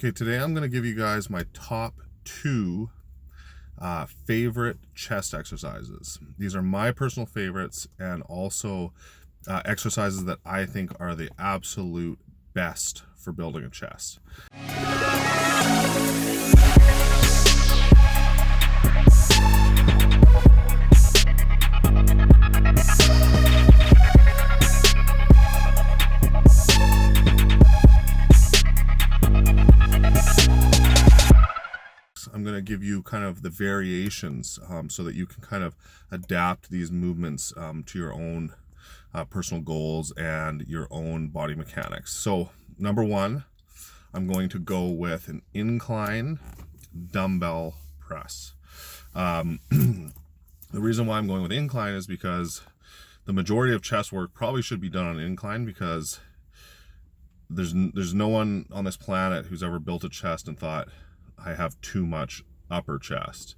Okay, today I'm going to give you guys my top 2 favorite chest exercises. These are my personal favorites and also exercises that I think are the absolute best for building a chest. I'm going to give you kind of the variations so that you can kind of adapt these movements to your own personal goals and your own body mechanics. So number 1, I'm going to go with an incline dumbbell press. The reason why I'm going with incline is because the majority of chest work probably should be done on incline, because there's no one on this planet who's ever built a chest and thought, I have too much upper chest.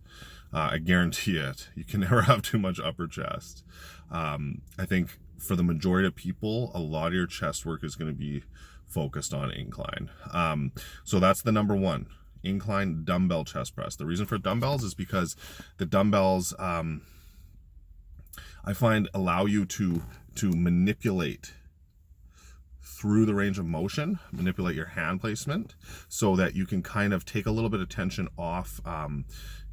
I guarantee it. You can never have too much upper chest. I think for the majority of people, a lot of your chest work is going to be focused on incline. So that's the number 1, incline dumbbell chest press. The reason for dumbbells is because the dumbbells, I find, allow you to manipulate through the range of motion, manipulate your hand placement, so that you can kind of take a little bit of tension off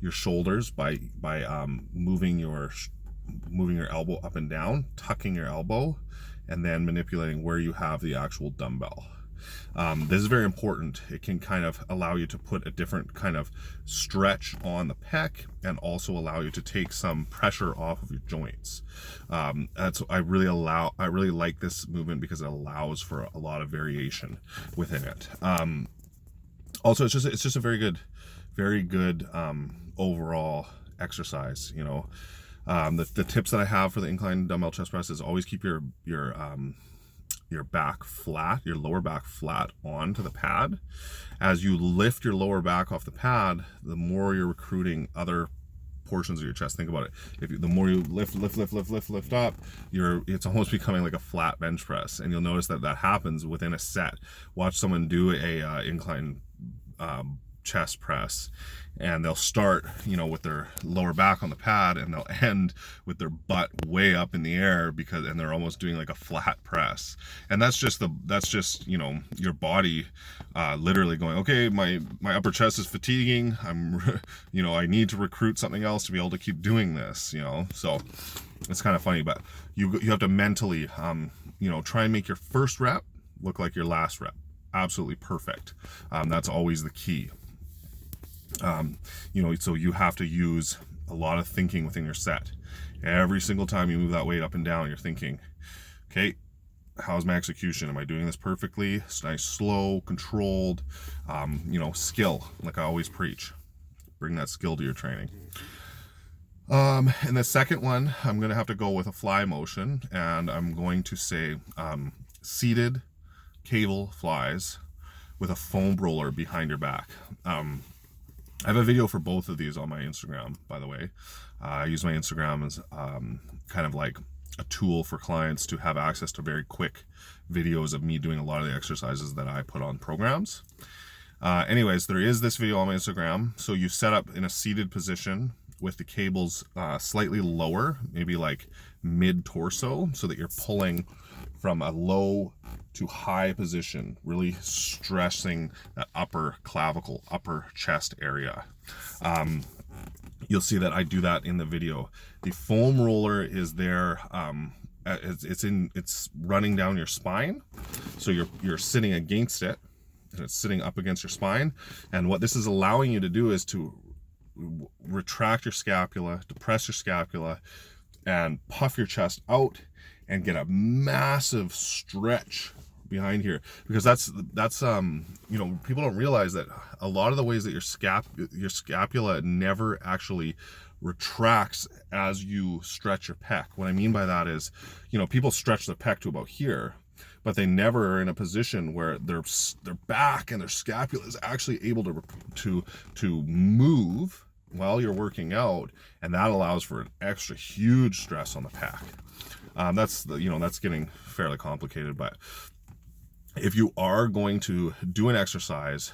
your shoulders by moving your elbow up and down, tucking your elbow, and then manipulating where you have the actual dumbbell. This is very important. It can kind of allow you to put a different kind of stretch on the pec and also allow you to take some pressure off of your joints. I really like this movement because it allows for a lot of variation within it. Also, it's just a very good overall exercise. You know, the tips that I have for the incline dumbbell chest press is always keep your back flat, your lower back flat onto the pad. As you lift your lower back off the pad, the more you're recruiting other portions of your chest. Think about it. The more you lift up, it's almost becoming like a flat bench press, and you'll notice that happens within a set. Watch someone do a incline chest press, and they'll start, with their lower back on the pad, and they'll end with their butt way up in the air and they're almost doing like a flat press. And that's just your body literally going, okay, my upper chest is fatiguing. I need to recruit something else to be able to keep doing this. So it's kind of funny, but you have to mentally try and make your first rep look like your last rep. Absolutely perfect. That's always the key. So you have to use a lot of thinking within your set. Every single time you move that weight up and down, you're thinking, okay, how's my execution? Am I doing this perfectly? It's nice, slow, controlled, skill, like I always preach. Bring that skill to your training. And the second one, I'm going to have to go with a fly motion, and I'm going to say seated cable flies with a foam roller behind your back. I have a video for both of these on my Instagram, by the way. I use my Instagram as kind of like a tool for clients to have access to very quick videos of me doing a lot of the exercises that I put on programs. Anyways, there is this video on my Instagram. So you set up in a seated position with the cables slightly lower, maybe like mid-torso, so that you're pulling from a low to high position, really stressing that upper clavicle, upper chest area. You'll see that I do that in the video. The foam roller is there. It's running down your spine, so you're sitting against it, and it's sitting up against your spine. And what this is allowing you to do is to retract your scapula, depress your scapula, and puff your chest out and get a massive stretch behind here, because that's people don't realize that a lot of the ways that your scapula never actually retracts as you stretch your pec. What I mean by that is, people stretch their pec to about here, but they never are in a position where their back and their scapula is actually able to move while you're working out, and that allows for an extra huge stress on the pec. That's getting fairly complicated, but if you are going to do an exercise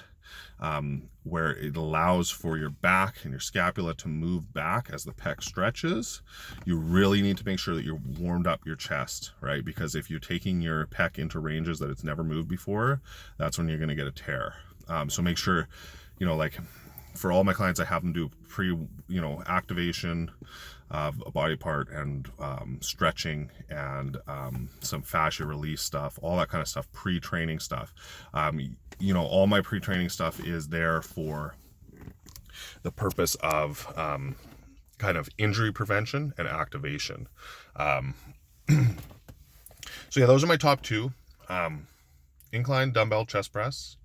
where it allows for your back and your scapula to move back as the pec stretches. You really need to make sure that you're warmed up your chest, right? Because if you're taking your pec into ranges that it's never moved before, that's when you're going to get a tear. So make sure, like for all my clients, I have them do activation of a body part and stretching and some fascia release stuff, all that kind of stuff, pre-training stuff. All my pre-training stuff is there for the purpose of kind of injury prevention and activation. So yeah, those are my top two. Incline dumbbell chest press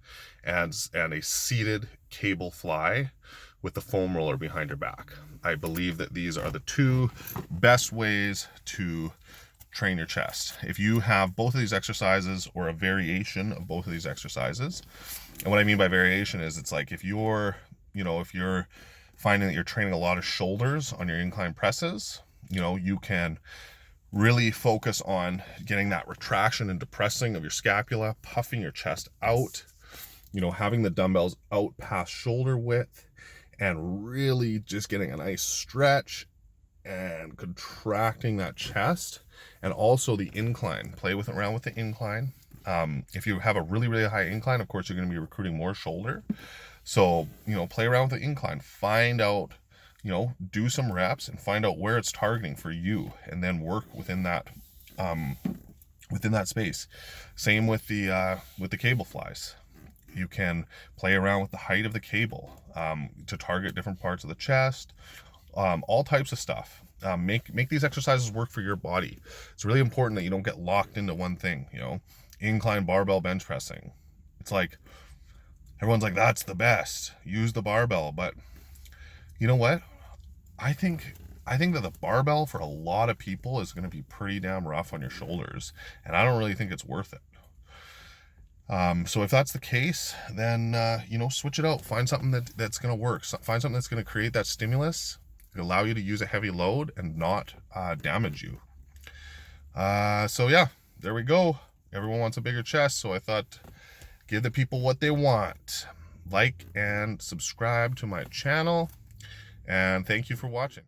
and a seated cable fly with the foam roller behind your back. I believe that these are the two best ways to train your chest. If you have both of these exercises or a variation of both of these exercises, and what I mean by variation is it's like if you're finding that you're training a lot of shoulders on your incline presses, you can really focus on getting that retraction and depressing of your scapula, puffing your chest out, having the dumbbells out past shoulder width, and really just getting a nice stretch and contracting that chest. And also the incline, play around with the incline. If you have a really, really high incline, of course, you're going to be recruiting more shoulder. So, play around with the incline, find out, do some reps and find out where it's targeting for you, and then work within that space. Same with the cable flies. You can play around with the height of the cable to target different parts of the chest, all types of stuff. Make these exercises work for your body. It's really important that you don't get locked into one thing. Incline barbell bench pressing. It's like everyone's like, that's the best. Use the barbell, but you know what? I think that the barbell for a lot of people is going to be pretty damn rough on your shoulders, and I don't really think it's worth it. So if that's the case, then switch it out. Find something that's going to work. Find something that's going to create that stimulus, allow you to use a heavy load and not damage you. So yeah, there we go. Everyone wants a bigger chest, so I thought give the people what they want. Like and subscribe to my channel, and thank you for watching.